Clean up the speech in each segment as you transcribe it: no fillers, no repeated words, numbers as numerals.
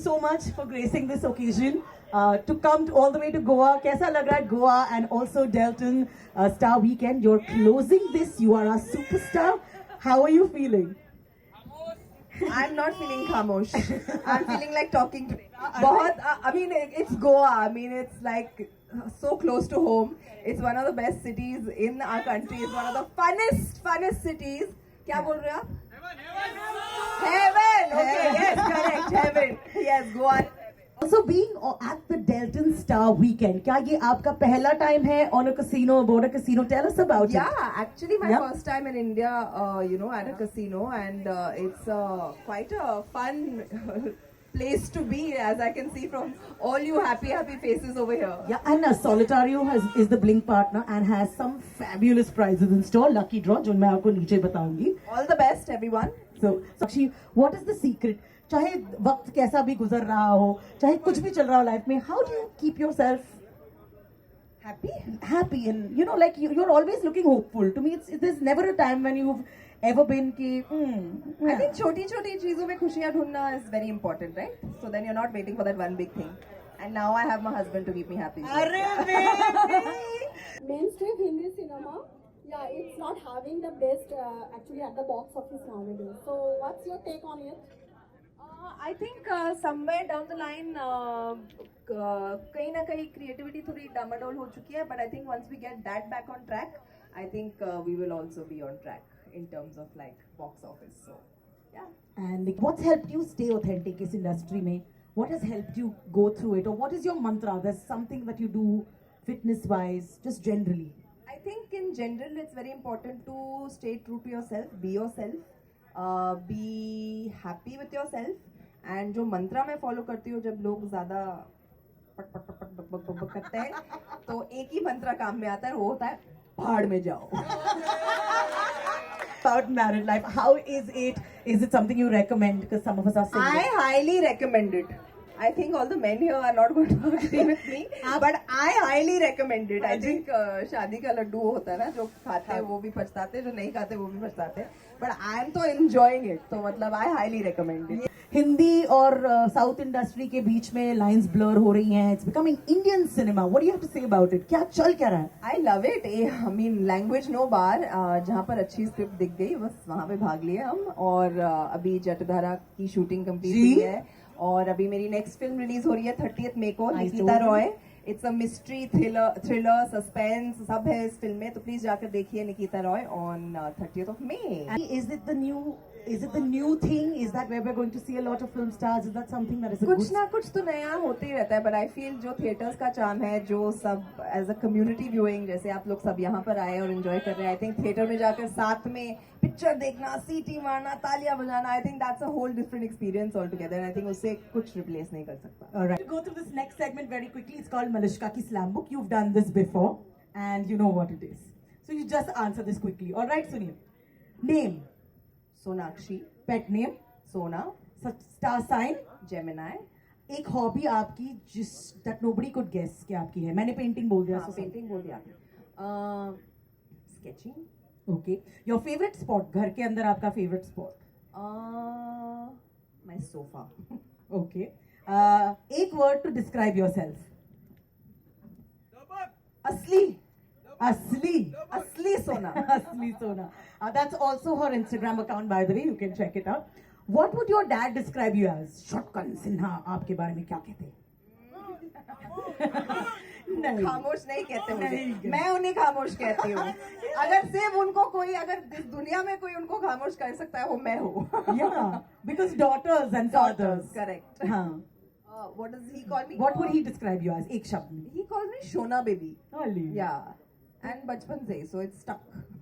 so much for gracing this occasion. To come all the way to Goa. कैसा लग रहा है Goa and also Delton Star Weekend? You're closing this. You are a superstar. How are you feeling? I'm not feeling khamosh. I'm feeling like talking to. बहुत, I mean, it's Goa. I mean, it's like so close to home. It's one of the best cities in our country. It's one of the funnest cities. क्या बोल रहे हैं आप? Heaven. Okay, yes, correct. Heaven. Yes, Goa. Also being at the Delton Star Weekend, क्या ये आपका पहला time है on a casino, aboard a casino? Tell us about it. Yeah, actually my first time in India, at a casino, and it's quite a fun place to be, as I can see from all you happy faces over here. Yeah, and Solitario is the Blink partner and has some fabulous prizes in store. Lucky draw, जो मैं आपको नीचे बताऊंगी. All the best, everyone. So, Sakshi, what is the secret? चाहे वक्त कैसा भी गुजर रहा हो, चाहे कुछ भी चल रहा हो लाइफ में, how do you keep yourself happy and like you're always looking hopeful? To me, there's never a time when you've ever been कि I think छोटी चीजों में खुशियाँ ढूंढना is very important, right? So then you're not waiting for that one big thing. And now I have my husband to keep me happy. अरे baby! Mainstream Hindi cinema, yeah, it's not having the best actually at the box office nowadays. So what's your take on it? I think somewhere down the line कहीं ना कहीं creativity थोड़ी डामाडोल हो चुकी है, but I think once we get that back on track, I think we will also be on track in terms of like box office. So yeah. And what's helped you stay authentic इस industry में? What has helped you go through it? Or what is your mantra? There's something that you do fitness wise, just generally. I think in general it's very important to stay true to yourself, be yourself, be happy with yourself. And जो मंत्रा मैं follow करती हूँ, जब लोग ज़्यादा पट पट पट पट बक बक बक करते हैं, तो एक ही मंत्रा काम में आता है, वो होता है भाड़ में जाओ. About married life, how is it? Is it something you recommend? Because some of us are single. I highly recommend it. I think all the men here are not going to agree with me, but I highly recommend it. I think शादी का लड्डू होता है ना, जो खाते हैं वो भी पछताते हैं, जो नहीं खाते वो भी पछताते हैं. But I am तो enjoying it. तो मतलब I highly recommend it. Hindi और साउथ इंडस्ट्री के बीच में लाइंस ब्लर हो रही हैं. It's becoming Indian cinema. What do you have to say about it? क्या चल क्या रहा है? I love it. I mean language no bar. जहाँ पर अच्छी स्क्रिप्ट दिख गई, बस वहाँ पे भाग लिए हम. और अभी जटधारा की शूटिंग कंप्लीट हुई है. और अभी मेरी नेक्स्ट फिल्म रिलीज हो रही है 30th मई को, Nikita Roy. It's a mystery thriller suspense सब है इस फिल्म में, तो प्लीज जाकर देखिए Nikita Roy on 30th of May. Is it the new thing? Is that where we're going to see a lot of film stars? Is that something that is a कुछ ना कुछ तो नया होते ही रहता है, बट आई फील जो थिएटर्स का चार्म है, जो सब एज अ कम्युनिटी व्यूइंग, जैसे आप लोग सब यहाँ पर आए और एंजॉय कर रहे हैं, आई थिंक थिएटर में जाकर साथ में पिक्चर देखना, सीटी मारना, तालियां बजाना, I think that's a whole different experience all together. I think उससे कुछ रिप्लेस नहीं कर सकता. Alright. We'll go through this next segment very quickly. It's called Malishka Ki Slam Book. You've done this before and you know what it is. So you just answer this quickly. Alright, Sunil. Name. Sonakshi. Pet name. सोना. Star sign. Gemini. एक hobby आपकी जिस that nobody could guess कि आपकी है. मैंने painting बोल दिया. पेंटिंग बोल दिया. Sketching. Okay. Your favorite spot? घर के अंदर आपका favorite spot? My sofa. Okay. एक word to describe yourself. असली सोना. Asli Sona. That's also her Instagram account, by the way. You can check it out. What would your dad describe you as? Shotgun Sinha. आपके बारे में क्या कहते हैं? नहीं. खामोश नहीं कहते मुझे. मैं उन्हें खामोश कहती हूँ. अगर सिर्फ उनको कोई, अगर इस दुनिया में कोई उनको खामोश कर सकता है, वो मैं हूँ. Yeah, because daughters and fathers. Correct. हाँ. What does he call me? What would he describe you as? एक शब्द में. He calls me Shona baby. Only. Yeah. And बचपन से, so it's stuck.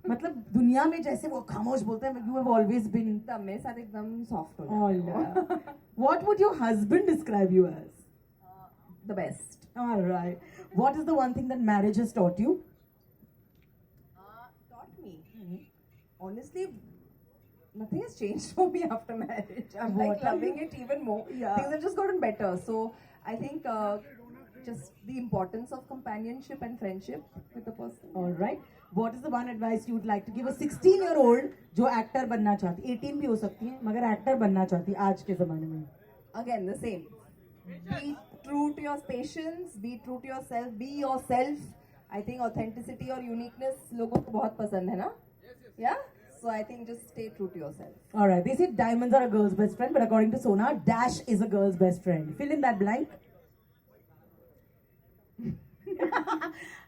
मतलब दुनिया में जैसे वो खामोश बोलते हैं, you have always been. मेरे साथ एकदम soft हो जाता है. What would your husband describe you as? The best. All right. What is the one thing that marriage has taught you? Taught me. Honestly, nothing has changed for me after marriage. I'm like loving it even more. Yeah. Things have just gotten better. So I think just the importance of companionship and friendship with the person. All right. What is the one advice you would like to give a 16-year-old जो actor बनना चाहती, 18 भी हो सकती है, मगर actor बनना चाहती आज के ज़माने में? Again, the same. be true to your patience, be true to yourself, be yourself. I think authenticity और uniqueness लोगों को बहुत पसंद है ना? Yeah? So I think just stay true to yourself. All right. They say diamonds are a girl's best friend, but according to Sona, Dash is a girl's best friend. Fill in that blank.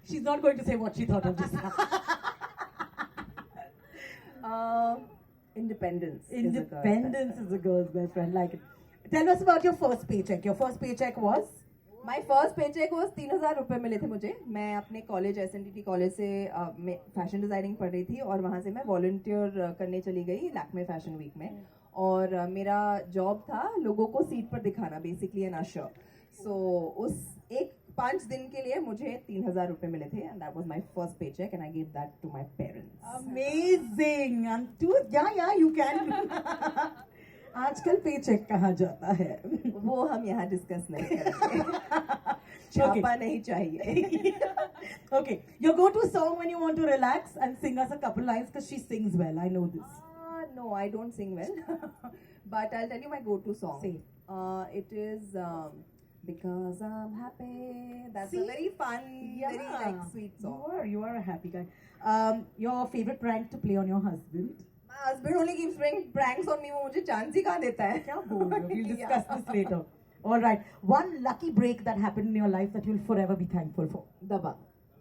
She's not going to say what she thought of just now. Independence. Independence is a girl's best friend. Like it. Tell us about your first paycheck. Your first paycheck was? My first paycheck was 3,000 रुपए मिले थे मुझे. मैं अपने college SNDT college से fashion designing पढ़ रही थी और वहाँ से मैं वॉलंटियर करने चली गई लैक्मे फैशन वीक में. और मेरा जॉब था लोगों को सीट पर दिखाना, बेसिकली एन अशर. सो उस एक 5 दिन के लिए मुझे 3,000 रुपए मिले थे and that was my first paycheck and I give that to my parents. Amazing. And yeah, you can. आजकल पेचेक कहाँ जाता है? वो हम यहाँ डिस्कस नहीं करेंगे. छापा नहीं चाहिए. Okay, your go-to song when you want to relax and sing us a couple lines because she sings well. I know this. No, I don't sing well. But I'll tell you my go-to song. Say. It is Because I'm Happy. That's See? a very fun, very like sweet song. You are a happy guy. Your favorite prank to play on your husband? My husband only keeps playing pranks on me. वो मुझे chance ही कहाँ देता है? क्या बोल रहे हो? We'll discuss this later. All right. One lucky break that happened in your life that you'll forever be thankful for. दबा.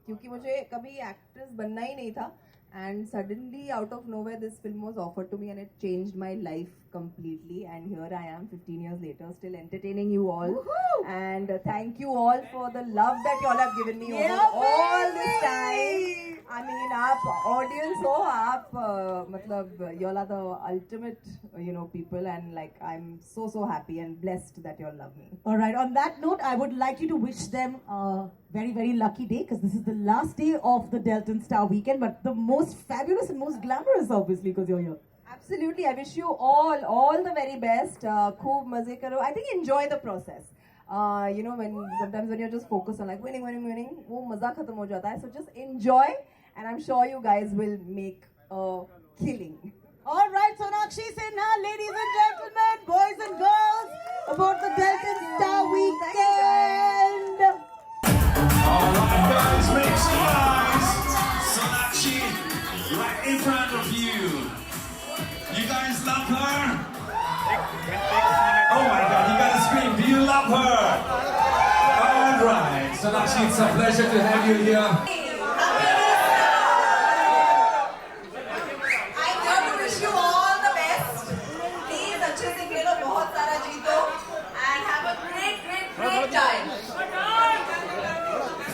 क्योंकि मुझे कभी एक्ट्रेस बनना ही नहीं था. And suddenly, out of nowhere, this film was offered to me and it changed my life completely. And here I am, 15 years later, still entertaining you all. Woohoo! And thank you all for the love that you all have given me over all this time. I mean, आप audience हो, आप मतलब you all are the ultimate, people. And like, I'm so happy and blessed that you all love me. All right. On that note, I would like you to wish them a very, very lucky day because this is the last day of the Delton Star Weekend, but the most fabulous and most glamorous, obviously, because you're here. Absolutely. I wish you all the very best. खूब मजे करो. I think enjoy the process. When sometimes when you're just focused on like winning, वो मजा खत्म हो जाता है. So just enjoy, and I'm sure you guys will make a killing. All right, Sonakshi Sinha, ladies and gentlemen, boys and girls, about the Delton Star Weekend. All right, guys, make some noise. Sonakshi, right in front of you. You guys love her? Oh my God, you gotta scream. Do you love her? All right, Sonakshi, it's a pleasure to have you here.